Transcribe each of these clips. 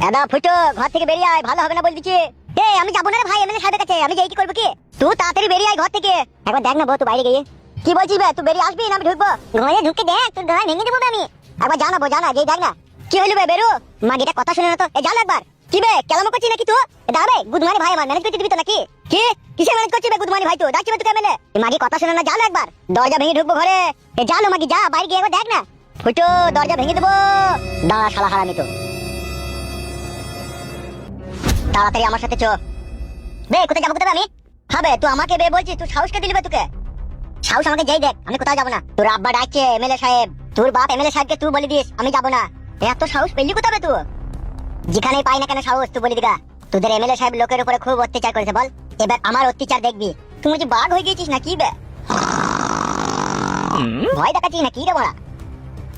দাদা ফুটো ঘর থেকে বেরিয়ে আয়, ভালো হবে না বল দিচ্ছি। এই আমি যাবো না রে ভাই এমএলএ সাহেবের কাছে, আমি যাই কি করবো কি? তুই তাড়াতাড়ি বেরিয়ে আয় ঘর থেকে। একবার দেখ না বউ, তুই বাইরে গিয়ে কি বলছিস বে? তুই বেরিয়ে আসবি না আমি ঢুকবো? ঘরে ঢুকে দেখ, তোর ঘরে ভেঙে দেবো আমি। একবার জানাবো, জানা যেই দেখ না। কি হইলো বে, বেরো। মাগিটা কথা শুনে না তো, এ জানো একবার। কি বে কেলামো করছিস নাকি তুই? দাঁড়াবে গুদমানি ভাই আমার ম্যানেজ করতে দিবি তো নাকি? কি কিসে ম্যানেজ করছিস বে গুদমানি ভাই? তুই ডাকছিস তুই এমএলএ? মাগি কথা শুনে না, জানো একবার। দরজা ভেঙে ঢুকবো ঘরে। এ জানো মাগি, যা বাইরে গিয়ে একবার দেখ না। ফুটো দরজা ভেঙে দেবো। দাঁড়া শালা হারামি তো। তাড়াতাড়ি আমার সাথে চ। বে কোথায় যাবো কোথায় আমি? হবে তুই আমাকে বে বলছিস? তুই সাহস কে দিলি বে তোকে? সাহস আমাকে যেই দেখ, আমি কোথাও যাবো না। তোর আব্বা ডাকছে এমএলএ সাহেব, তোর বাপ এমএলএ সাহেবকে তুই বলে দিস আমি যাবো না। এত সাহস পেলি কোথাবে তুই? যেখানেই পাই না কেন সাহস, তুই বলে দিগা। তোদের এমএলএ সাহেব লোকের উপরে খুব অত্যাচার করেছে, বল এবার আমার অত্যাচার দেখবি। তুই যে বাঘ হয়ে গেছিস না কি বে? ভয় দেখাচ্ছিস না কি রে বড়া?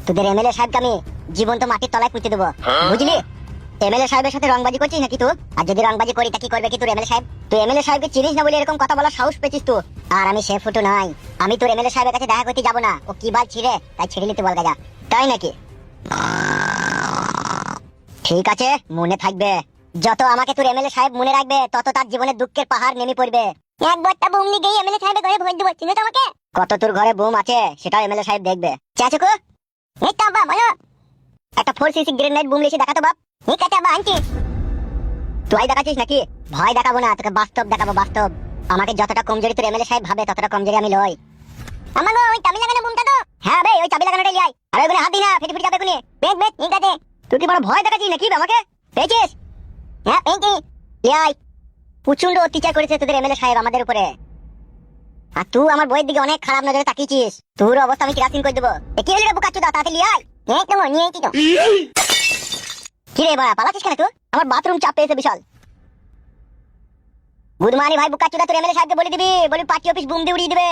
তোদের এমএলএ সাহেবকে আমি জীবন্ত মাটির তলায় পুঁতে দেবো, বুঝলি? এমএলএ সাহেবের সাথে রংবাজি করছিস নাকি তুই? আর যদি রংবাজি করি তা কি করবে কি তোর এমএলএ সাহেব? তুই এমএলএ সাহেবকে চিনিস না বলে এরকম কথা বলার সাহস পেয়েছিস তুই। আর আমি সে ফুটো নাই, আমি তোর এমএলএ সাহেবের কাছে দেখা করতে যাবো না। ও কি বাল ছিড়ে তাই ছেড়ে নিতে বল গা, তাই নাকি? ঠিক আছে মনে থাকবে, যত আমাকে তোর এমএলএ সাহেব মনে রাখবে তত তার জীবনে দুঃখের পাহাড় নেমে পড়বে। একবারটা বুম নিয়ে গিয়ে এমএলএ সাহেবের ঘরে ভোট দেবো, চিনিস আমাকে? কত তোর ঘরে বুম আছে সেটাও এমএলএ সাহেব দেখবে। চাচুকু এই তো আব্বা বলো। একটা 4cc গ্রেনেড বুম লিখে দেখাতো বাপ। ঠিক আছে আব্বা আনছি। তুই দেখাচ্ছিস নাকি? ভয় দেখাবো না তোকে, বাস্তব দেখাবো বাস্তব। আমাকে যতটা কমজোরি তোর এমএলএ সাহেব ভাবে ততটা কমজোরি আমি লই। আমার ওই চাবি লাগানো বুমটা তো। হ্যাঁ ভাই ওই চাবি লাগানোটা লিয়ে আয়। আর ওইখানে হাত দিনা, ফেটে ফেটে যাবে কোনে। বেশ বেশ ঠিক আছে। তুই কি বড় ভয় দেখাচ্ছিস নাকি আমাকে? পেয়েছিস? হ্যাঁ পেয়েছি। লিয়ে আয়। প্রচন্ড অত্যাচার করেছে তোদের এমএলএ সাহেব আমাদের উপরে। আর তুই আমার বইয়ের দিকে অনেক খারাপ নজরে তাকিয়েছিস, তোর অবস্থা আমি কিরাসিন করে দেবো। কি হলো রে বুকাচ্চুদা, তাড়াতাড়ি লিয়ে আয়। একদম নিয়ে আইছি তো। কি রে বাড়া পালাচ্ছিস কেন তুই? আমার বাথরুম চাপ পেয়েছে বিশাল। বুধমানি ভাই বুকাচ্চুদা তোর এমএলএ সাহেবকে বলে দিবি, বলি পার্টি অফিস বুম দিয়ে উড়িয়ে দিবে।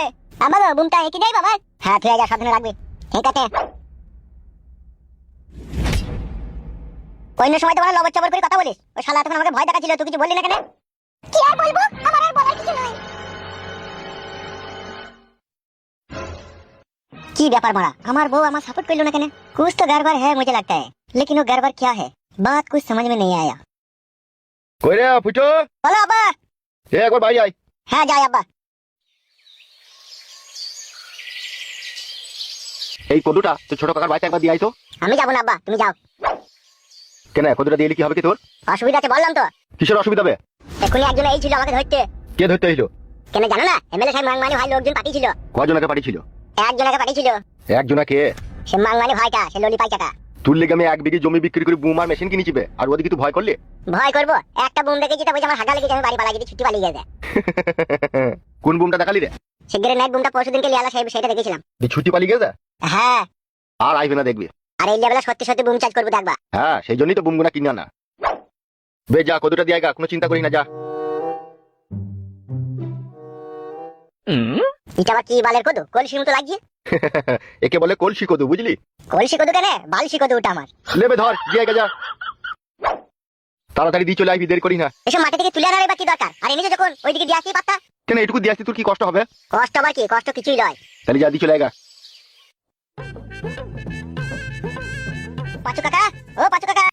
আমার বুমটা একই দেয় বাবা। হ্যাঁ তুই যা সাবধানে রাখবি। ঠিক আছে। অন্য সময় তো মানে লবর চবর করে কথা বলিস, ওই শালা তখন আমাকে ভয় দেখাচ্ছিল, তুই কিছু বললি না কেন? কি আর বলবো, আমার আর বলার কিছু নাই। কি ব্যাপার মারা, আমার বউ আমার सपोर्ट করলো না কেন? कुछ तो गड़बड़ है मुझे लगता है, लेकिन वो गड़बड़ क्या है बात कुछ समझ में नहीं आया। কই রে ফুটো? বলো আব্বা। এ একবার বাইরে আয়। হ্যাঁ যাই আব্বা। এই কদুটা তো ছোট কাকার বাড়িতে একবার দিয়ে আইতো। আমি যাবো না আব্বা, তুমি যাও। কেন কদুটা দিয়ে কি হবে কি তোর? অসুবিধা আছে বললাম তো। কিসের অসুবিধা হবে? এখনই একজন এই ছিল আমাকে ধরতে। কে ধরতে আইলো? কেন জানো না? এমএলএ সাহেব মাংমানি ভাই লোকজন পাঠিয়েছিল। কজনকে পাঠিয়েছিল? একজনকে পাঠিয়েছিল। একজনকে? সে মাংমানি ভাইটা, সে ললি পাইচাটা। তুই লেগে আমি 1 বিঘে জমি বিক্রি করে বুম আর মেশিন কিনেছিবে, আর ওদিকে তুই ভয় করলি? ভয় করবো? একটা বুম দেখেছি তো, আমার হাগা লেগেছে, আমি বাড়ি পালা গেছি, ছুটি পালিয়ে গেছে। কোন বুমটা দেখালি রে? সে গ্রেনেড বুমটা পরশুদিনকে লিয়ালা সাহেব সেটা দেখেছিলাম। তুই ছুটি পালিয়ে গেছে? হ্যাঁ। আর আইবে না দেখবি। আর এই লেভেলে সত্যি সত্যি বুম চার্জ করবো দেখবা। হ্যাঁ সেই জন্যই তো বুমগুনা কিনা না। বে যা কদুটা দিয়ে আইগা, কোনো চিন্তা করিস না, যা। এটা আবার কি বালের কদু, কলসির মতো লাগিয়ে? একে বলে কলসি কদু, বুঝলি? কলসি কদু কেন, বালসি কদু ওটা আমার। লেবে ধর, দিয়ে আইগা যা। তাড়াতাড়ি দিয়ে চলে আইবি, দেরি করি না। এসব মাটি থেকে তুলে আনার বা কি দরকার? আর এনেছে যখন ওইদিকে দিয়ে আসি পাত্তা। কেন এটুকু দিয়ে আসতে তোর কি কষ্ট হবে? কষ্ট আবার কি, কষ্ট কিছুই নয়। তাহলে যা দিয়ে চলে আইগা। পাঁচু কাকা, ও পাঁচু কাকা।